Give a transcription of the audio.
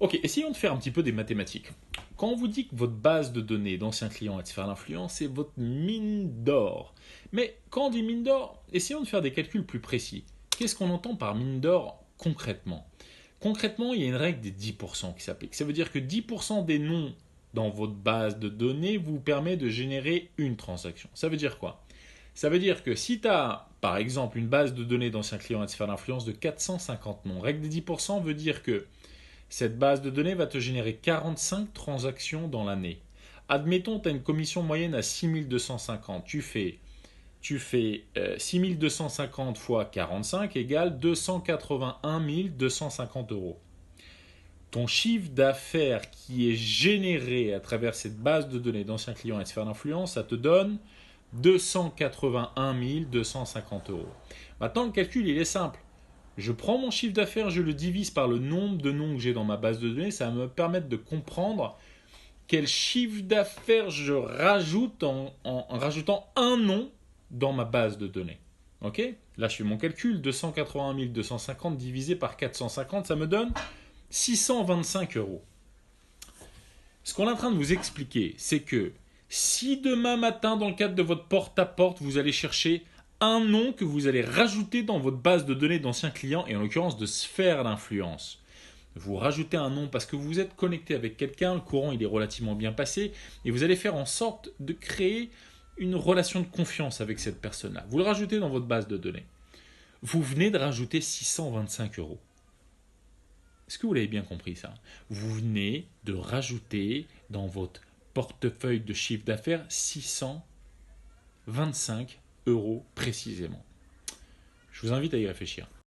Ok, essayons de faire un petit peu des mathématiques. Quand on vous dit que votre base de données d'anciens clients et de faire l'influence, c'est votre mine d'or. Mais quand on dit mine d'or, essayons de faire des calculs plus précis. Qu'est-ce qu'on entend par mine d'or concrètement? Concrètement, il y a une règle des 10% qui s'applique. Ça veut dire que 10% des noms dans votre base de données vous permet de générer une transaction. Ça veut dire quoi? Ça veut dire que si tu as, par exemple, une base de données d'anciens clients et de faire l'influence de 450 noms, règle des 10% veut dire que cette base de données va te générer 45 transactions dans l'année. Admettons, tu as une commission moyenne à 6250. Tu fais 6250 fois 45 égale 281 250 euros. Ton chiffre d'affaires qui est généré à travers cette base de données d'anciens clients et de sphères d'influence, ça te donne 281 250 euros. Maintenant, le calcul, il est simple. Je prends mon chiffre d'affaires, je le divise par le nombre de noms que j'ai dans ma base de données. Ça va me permettre de comprendre quel chiffre d'affaires je rajoute en rajoutant un nom dans ma base de données. Ok? Là, je fais mon calcul. 281 250 divisé par 450, ça me donne 625 euros. Ce qu'on est en train de vous expliquer, c'est que si demain matin, dans le cadre de votre porte-à-porte, vous allez chercher un nom que vous allez rajouter dans votre base de données d'anciens clients, et en l'occurrence de sphère d'influence, vous rajoutez un nom parce que vous êtes connecté avec quelqu'un, le courant il est relativement bien passé, et vous allez faire en sorte de créer une relation de confiance avec cette personne-là. Vous le rajoutez dans votre base de données. Vous venez de rajouter 625 euros. Est-ce que vous l'avez bien compris ça? Vous venez de rajouter dans votre portefeuille de chiffre d'affaires 625 euros précisément. Je vous invite à y réfléchir.